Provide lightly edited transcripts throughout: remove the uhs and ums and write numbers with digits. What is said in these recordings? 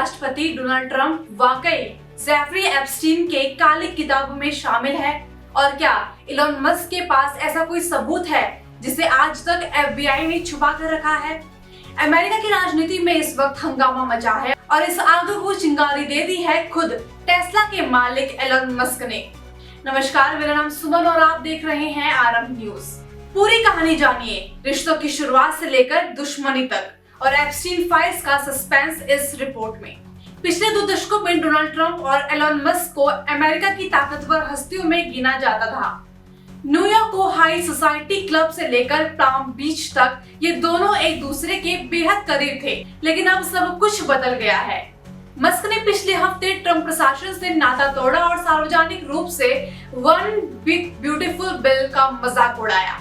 राष्ट्रपति Donald Trump वाकई Jeffrey Epstein के काली किताब में शामिल है? और क्या इलॉन मस्क के पास ऐसा कोई सबूत है जिसे आज तक FBI ने छुपा कर रखा है? अमेरिका की राजनीति में इस वक्त हंगामा मचा है और इस आग को चिंगारी दे दी है खुद टेस्ला के मालिक एलन मस्क ने। नमस्कार, मेरा नाम सुमन और आप देख रहे हैं आरंभ न्यूज। पूरी कहानी जानिए, रिश्तों की शुरुआत से लेकर दुश्मनी तक और एप्स्टीन फाइल्स का सस्पेंस इस रिपोर्ट में। पिछले 2 दशकों में डोनाल्ड ट्रंप और एलन मस्क को अमेरिका की ताकतवर हस्तियों में गिना जाता था। न्यूयॉर्क को हाई सोसाइटी क्लब से लेकर पाम बीच तक ये दोनों एक दूसरे के बेहद करीब थे, लेकिन अब सब कुछ बदल गया है। मस्क ने पिछले हफ्ते ट्रंप प्रशासन से नाता तोड़ा और सार्वजनिक रूप से वन बिग ब्यूटीफुल बिल का मजाक उड़ाया।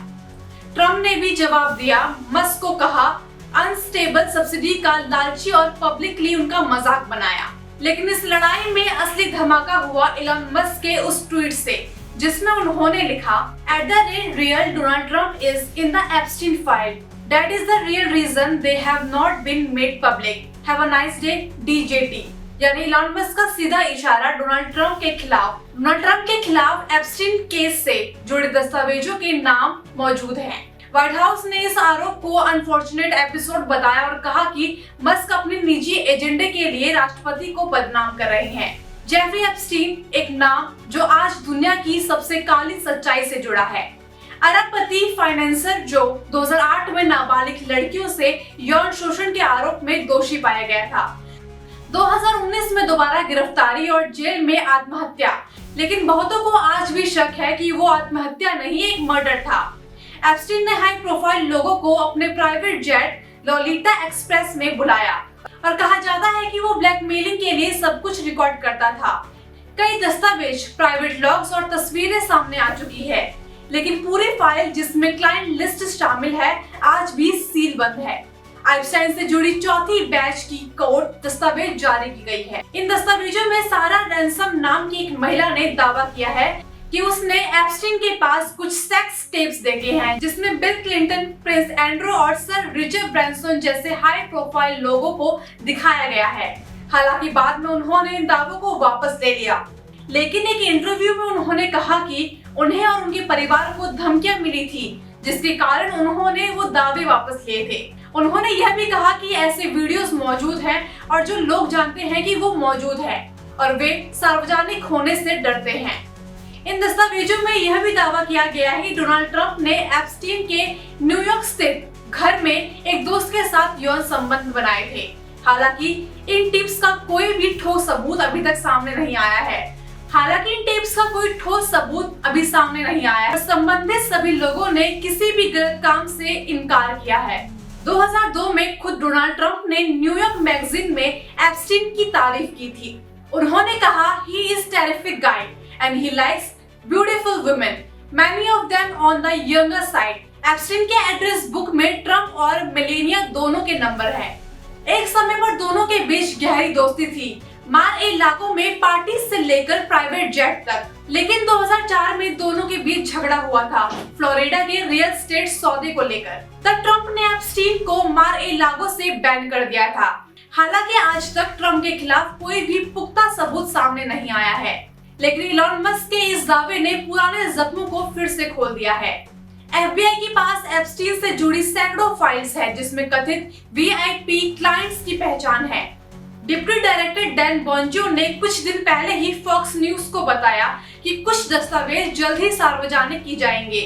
ट्रंप ने भी जवाब दिया, मस्क को कहा अनस्टेबल सब्सिडी का लालची और पब्लिकली उनका मजाक बनाया। लेकिन इस लड़ाई में असली धमाका हुआ एलन मस्क के उस ट्वीट से, जिसमें उन्होंने लिखा, at the rate real Donald Trump is in the Epstein file, that is the real reason they have not been made public, have a nice day DJT। यानी एलन मस्क का सीधा इशारा डोनाल्ड ट्रंप के खिलाफ Epstein case से जुड़े दस्तावेजों के नाम मौजूद हैं। व्हाइट हाउस ने इस आरोप को अनफॉर्चुनेट एपिसोड बताया और कहा कि मस्क अपने निजी एजेंडे के लिए राष्ट्रपति को बदनाम कर रहे हैं। जेफरी एप्स्टीन एक नाम जो आज दुनिया की सबसे काली सच्चाई से जुड़ा है। अरबपति फाइनेंसर जो 2008 में नाबालिग लड़कियों से यौन शोषण के आरोप में दोषी पाया गया था। 2019 में दोबारा गिरफ्तारी और जेल में आत्महत्या, लेकिन बहुतों को आज भी शक है कि वो आत्महत्या नहीं, एक मर्डर था। एप्स्टीन ने हाई प्रोफाइल लोगों को अपने प्राइवेट जेट लोलिता एक्सप्रेस में बुलाया और कहा जाता है कि वो ब्लैकमेलिंग के लिए सब कुछ रिकॉर्ड करता था। कई दस्तावेज, प्राइवेट लॉग्स और तस्वीरें सामने आ चुकी है, लेकिन पूरी फाइल जिसमें क्लाइंट लिस्ट शामिल है आज भी सील बंद है। एप्स्टीन से जुड़ी चौथी बैच की कोर्ट दस्तावेज जारी की गई है। इन दस्तावेजों में सारा रैनसम नाम की एक महिला ने दावा किया है कि उसने एप्स्टीन के पास कुछ सेक्स टेप्स देखे हैं, जिसमें बिल क्लिंटन, प्रिंस एंड्रू और सर रिचर्ड ब्रैंसन जैसे हाई प्रोफाइल लोगों को दिखाया गया है। हालांकि बाद में उन्होंने इन दावों को वापस ले लिया, लेकिन एक इंटरव्यू में उन्होंने कहा कि उन्हें और उनके परिवार को धमकियां मिली थी, जिसके कारण उन्होंने वो दावे वापस लिए थे। उन्होंने यह भी कहा कि ऐसे वीडियोस मौजूद हैं और जो लोग जानते हैं कि वो मौजूद है और वे सार्वजनिक होने से डरते हैं। इन दस्तावेजों में यह भी दावा किया गया है कि डोनाल्ड ट्रंप ने एप्स्टीन के न्यूयॉर्क स्थित घर में एक दोस्त के साथ यौन संबंध बनाए थे। हालांकि इन टिप्स का कोई भी ठोस सबूत अभी तक सामने नहीं आया है। संबंधित सभी लोगों ने किसी भी गलत काम से इनकार किया है। 2002 में खुद डोनाल्ड ट्रंप ने न्यूयॉर्क मैगजीन में एप्स्टीन की तारीफ की थी। उन्होंने कहा, he is terrific guy and he likes beautiful women, many of them on the younger side। Epstein के एड्रेस बुक में ट्रंप और मेलेनिया दोनों के नंबर हैं। एक समय पर दोनों के बीच गहरी दोस्ती थी, मार-ए-लागो में पार्टी से लेकर प्राइवेट जेट तक। लेकिन 2004 में दोनों के बीच झगड़ा हुआ था फ्लोरिडा के रियल एस्टेट सौदे को लेकर। तब ट्रंप ने एप्स्टीन को मार-ए-लागो से बैन कर दिया था। हालांकि आज तक ट्रंप के खिलाफ कोई भी पुख्ता सबूत सामने नहीं आया है, लेकिन इलॉन मस्क के इस दावे ने पुराने जख्मों को फिर से खोल दिया है। FBI के पास एप्स्टीन से जुड़ी सैकड़ों फाइल्स है, जिसमें कथित VIP क्लाइंट्स की पहचान है। डिप्टी डायरेक्टर डैन बोंजो ने कुछ दिन पहले ही फॉक्स न्यूज को बताया कि कुछ दस्तावेज जल्द ही सार्वजनिक की जाएंगे।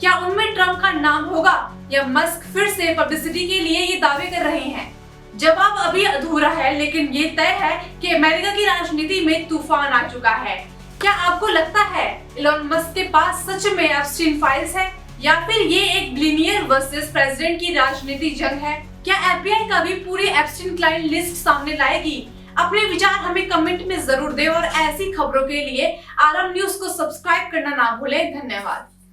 क्या उनमें ट्रंप का नाम होगा या मस्क फिर से पब्लिसिटी के लिए ये दावे कर रहे हैं? जवाब अभी अधूरा है, लेकिन ये तय है कि अमेरिका की राजनीति में तूफान आ चुका है। क्या आपको लगता है एलन मस्क के पास सच में एप्स्टीन फाइल्स है, या फिर ये एक बिलियनियर वर्सेस प्रेसिडेंट की राजनीति जंग है? क्या FBI कभी पूरी एप्स्टीन क्लाइंट लिस्ट सामने लाएगी? अपने विचार हमें कमेंट में जरूर दें और ऐसी खबरों के लिए आरंभ न्यूज को सब्सक्राइब करना ना भूलें। धन्यवाद।